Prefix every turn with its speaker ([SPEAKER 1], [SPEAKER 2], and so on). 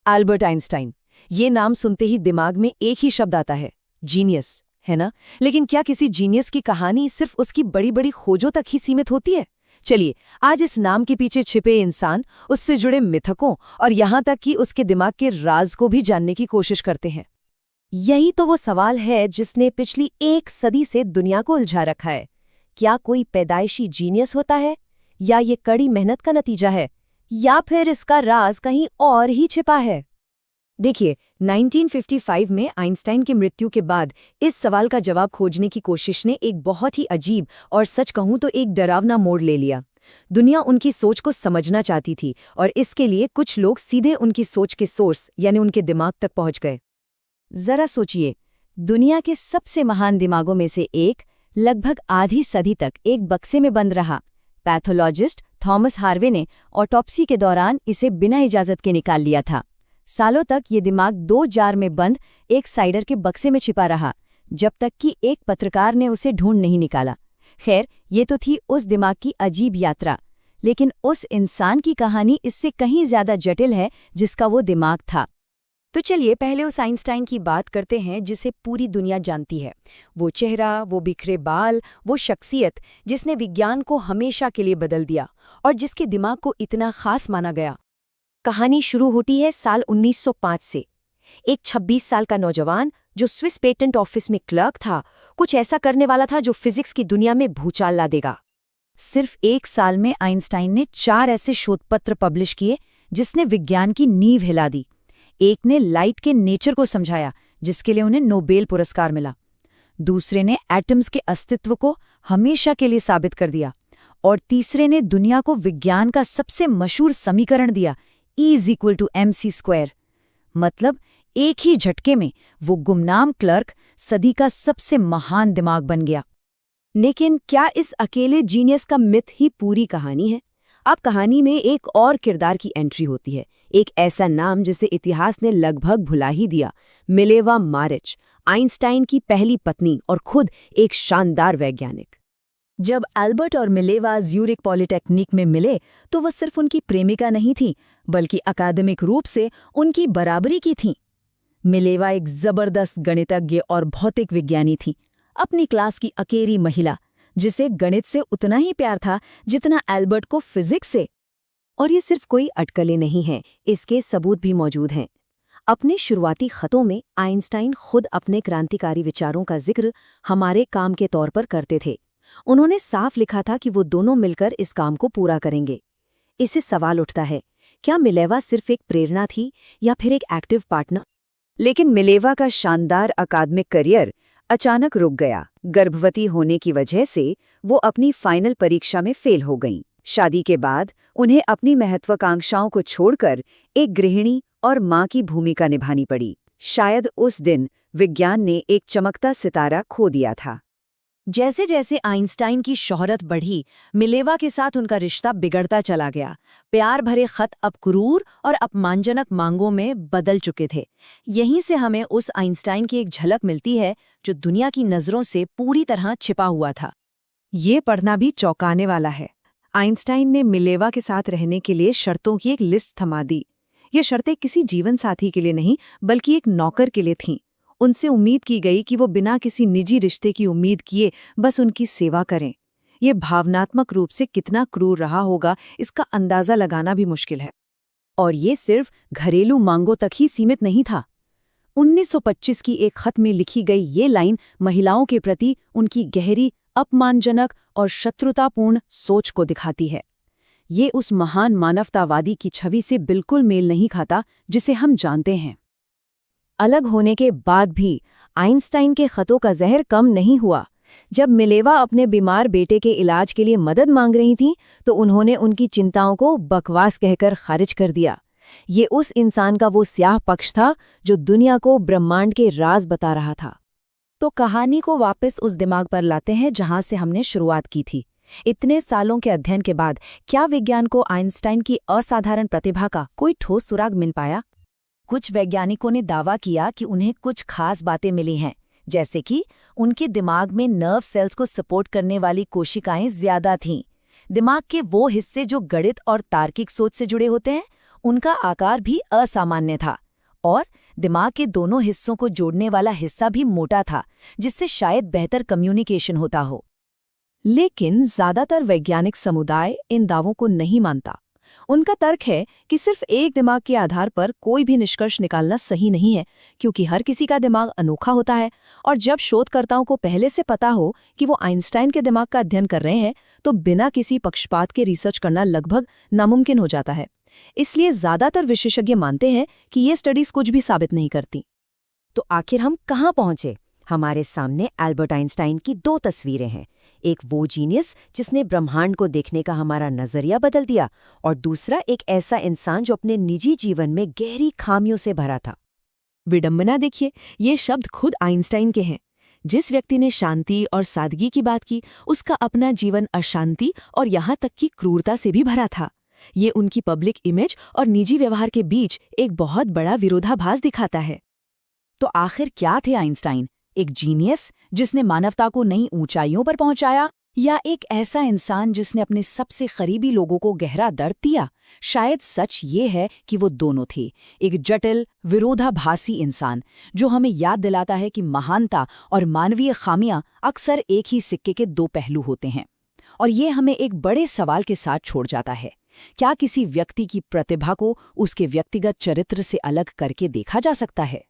[SPEAKER 1] Albert Einstein. ये नाम सुनते ही दिमाग में एक ही शब्द आता है, जीनियस, है ना? लेकिन क्या किसी जीनियस की कहानी सिर्फ उसकी बड़ी बड़ी खोजों तक ही सीमित होती है? चलिए, आज इस नाम के पीछे छिपे इंसान, उससे जुड़े मिथकों और यहाँ तक कि उसके दिमाग के राज को भी जानने की कोशिश करते हैं।
[SPEAKER 2] यही तो वो सवाल है जिसने पिछली 1 सदी से दुनिया को उलझा रखा है। क्या कोई पैदाइशी जीनियस होता है, या ये कड़ी मेहनत का नतीजा है, या फिर इसका राज कहीं और ही छिपा है?
[SPEAKER 1] देखिए, 1955 में आइंस्टाइन की मृत्यु के बाद इस सवाल का जवाब खोजने की कोशिश ने एक बहुत ही अजीब और सच कहूं तो एक डरावना मोड़ ले लिया। दुनिया उनकी सोच को समझना चाहती थी और इसके लिए कुछ लोग सीधे उनकी सोच के सोर्स यानी उनके दिमाग तक पहुंच गए। जरा सोचिए, दुनिया के सबसे महान दिमागों में से एक लगभग आधी सदी तक एक बक्से में बंद रहा। पैथोलॉजिस्ट थॉमस हार्वे ने ऑटोप्सी के दौरान इसे बिना इजाजत के निकाल लिया था। सालों तक ये दिमाग 2 जार में बंद एक साइडर के बक्से में छिपा रहा, जब तक कि एक पत्रकार ने उसे ढूंढ नहीं निकाला। खैर, ये तो थी उस दिमाग की अजीब यात्रा, लेकिन उस इंसान की कहानी इससे कहीं ज्यादा जटिल है जिसका वो दिमाग था। तो चलिए पहले उस आइंस्टाइन की बात करते हैं जिसे पूरी दुनिया जानती है। वो चेहरा, वो बिखरे बाल, वो शख्सियत जिसने विज्ञान को हमेशा के लिए बदल दिया और जिसके दिमाग को इतना खास माना गया।
[SPEAKER 2] कहानी शुरू होती है साल 1905 से। एक 26 साल का नौजवान जो स्विस पेटेंट ऑफिस में क्लर्क था, कुछ ऐसा करने वाला था जो फिजिक्स की दुनिया में भूचाल ला देगा।
[SPEAKER 1] सिर्फ 1 साल में आइंस्टाइन ने 4 ऐसे शोधपत्र पब्लिश किए जिसने विज्ञान की नींव हिला दी। एक ने लाइट के नेचर को समझाया, जिसके लिए उन्हें नोबेल पुरस्कार मिला। दूसरे ने एटम्स के अस्तित्व को हमेशा के लिए साबित कर दिया। और तीसरे ने दुनिया को विज्ञान का सबसे मशहूर समीकरण दिया, E=mc²। मतलब एक ही झटके में वो गुमनाम क्लर्क सदी का सबसे महान दिमाग बन गया। लेकिन क्या इस अकेले जीनियस का मिथ ही पूरी कहानी है? अब कहानी में एक और किरदार की एंट्री होती है, एक ऐसा नाम जिसे इतिहास ने लगभग भुला ही दिया, मिलेवा मारिच, आइंस्टाइन की पहली पत्नी और खुद एक शानदार वैज्ञानिक। जब एल्बर्ट और मिलेवा ज्यूरिक पॉलिटेक्निक में मिले तो वो सिर्फ उनकी प्रेमिका नहीं थी, बल्कि अकादमिक रूप से उनकी बराबरी की थी। मिलेवा एक जबरदस्त गणितज्ञ और भौतिक विज्ञानी थी, अपनी क्लास की अकेली महिला, जिसे गणित से उतना ही प्यार था जितना एल्बर्ट को फिजिक्स से। और ये सिर्फ कोई अटकलें नहीं हैं, इसके सबूत भी मौजूद हैं। अपने शुरुआती खतों में आइंस्टाइन खुद अपने क्रांतिकारी विचारों का जिक्र हमारे काम के तौर पर करते थे। उन्होंने साफ लिखा था कि वो दोनों मिलकर इस काम को पूरा करेंगे। इससे सवाल उठता है, क्या मिलेवा सिर्फ एक प्रेरणा थी या फिर एक एक्टिव पार्टनर? लेकिन मिलेवा का शानदार अकादमिक करियर अचानक रुक गया। गर्भवती होने की वजह से वो अपनी फाइनल परीक्षा में फेल हो गईं। शादी के बाद उन्हें अपनी महत्वाकांक्षाओं को छोड़कर एक गृहिणी और मां की भूमिका निभानी पड़ी। शायद उस दिन विज्ञान ने एक चमकता सितारा खो दिया था। जैसे जैसे आइंस्टाइन की शोहरत बढ़ी, मिलेवा के साथ उनका रिश्ता बिगड़ता चला गया। प्यार भरे खत अब क्रूर और अपमानजनक मांगों में बदल चुके थे। यहीं से हमें उस आइंस्टाइन की एक झलक मिलती है जो दुनिया की नज़रों से पूरी तरह छिपा हुआ था। ये पढ़ना भी चौंकाने वाला है। आइंस्टाइन ने मिलेवा के साथ रहने के लिए शर्तों की एक लिस्ट थमा दी। ये शर्तें किसी जीवन साथी के लिए नहीं, बल्कि एक नौकर के लिए थीं। उनसे उम्मीद की गई कि वो बिना किसी निजी रिश्ते की उम्मीद किए बस उनकी सेवा करें। ये भावनात्मक रूप से कितना क्रूर रहा होगा, इसका अंदाजा लगाना भी मुश्किल है। और ये सिर्फ घरेलू मांगों तक ही सीमित नहीं था। 1925 की एक खत में लिखी गई ये लाइन महिलाओं के प्रति उनकी गहरी, अपमानजनक और शत्रुतापूर्ण सोच को दिखाती है। ये उस महान मानवतावादी की छवि से बिल्कुल मेल नहीं खाता जिसे हम जानते हैं।
[SPEAKER 2] अलग होने के बाद भी आइंस्टाइन के खतों का जहर कम नहीं हुआ। जब मिलेवा अपने बीमार बेटे के इलाज के लिए मदद मांग रही थीं, तो उन्होंने उनकी चिंताओं को बकवास कहकर खारिज कर दिया। ये उस इंसान का वो स्याह पक्ष था जो दुनिया को ब्रह्मांड के राज बता रहा था।
[SPEAKER 1] तो कहानी को वापस उस दिमाग पर लाते हैं जहां से हमने शुरुआत की थी। इतने सालों के अध्ययन के बाद क्या विज्ञान को आइंस्टाइन की असाधारण प्रतिभा का कोई ठोस सुराग मिल पाया? कुछ वैज्ञानिकों ने दावा किया कि उन्हें कुछ खास बातें मिली हैं, जैसे कि उनके दिमाग में नर्व सेल्स को सपोर्ट करने वाली कोशिकाएं ज्यादा थीं। दिमाग के वो हिस्से जो गणित और तार्किक सोच से जुड़े होते हैं, उनका आकार भी असामान्य था और दिमाग के दोनों हिस्सों को जोड़ने वाला हिस्सा भी मोटा था, जिससे शायद बेहतर कम्युनिकेशन होता हो।
[SPEAKER 2] लेकिन ज्यादातर वैज्ञानिक समुदाय इन दावों को नहीं मानता। उनका तर्क है कि सिर्फ एक दिमाग के आधार पर कोई भी निष्कर्ष निकालना सही नहीं है, क्योंकि हर किसी का दिमाग अनोखा होता है और जब शोधकर्ताओं को पहले से पता हो कि वो आइंस्टाइन के दिमाग का अध्ययन कर रहे हैं, तो बिना किसी पक्षपात के रिसर्च करना लगभग नामुमकिन हो जाता है। इसलिए ज्यादातर विशेषज्ञ मानते हैं कि ये स्टडीज कुछ भी साबित नहीं करती। तो आखिर हम कहाँ पहुंचे? हमारे सामने एल्बर्ट आइंस्टाइन की 2 तस्वीरें हैं। एक वो जीनियस जिसने ब्रह्मांड को देखने का हमारा नजरिया बदल दिया, और दूसरा एक ऐसा इंसान जो अपने निजी जीवन में गहरी खामियों से भरा था। विडंबना देखिए, ये शब्द खुद आइंस्टाइन के हैं। जिस व्यक्ति ने शांति और सादगी की बात की, उसका अपना जीवन अशांति और यहाँ तक कि क्रूरता से भी भरा था। ये उनकी पब्लिक इमेज और निजी व्यवहार के बीच एक बहुत बड़ा विरोधाभास दिखाता है।
[SPEAKER 1] तो आखिर क्या थे आइंस्टाइन? एक जीनियस जिसने मानवता को नई ऊंचाइयों पर पहुंचाया, या एक ऐसा इंसान जिसने अपने सबसे करीबी लोगों को गहरा दर्द दिया? शायद सच ये है कि वो दोनों थे, एक जटिल, विरोधाभासी इंसान जो हमें याद दिलाता है कि महानता और मानवीय खामियां अक्सर एक ही सिक्के के 2 पहलू होते हैं। और ये हमें एक बड़े सवाल के साथ छोड़ जाता है, क्या किसी व्यक्ति की प्रतिभा को उसके व्यक्तिगत चरित्र से अलग करके देखा जा सकता है?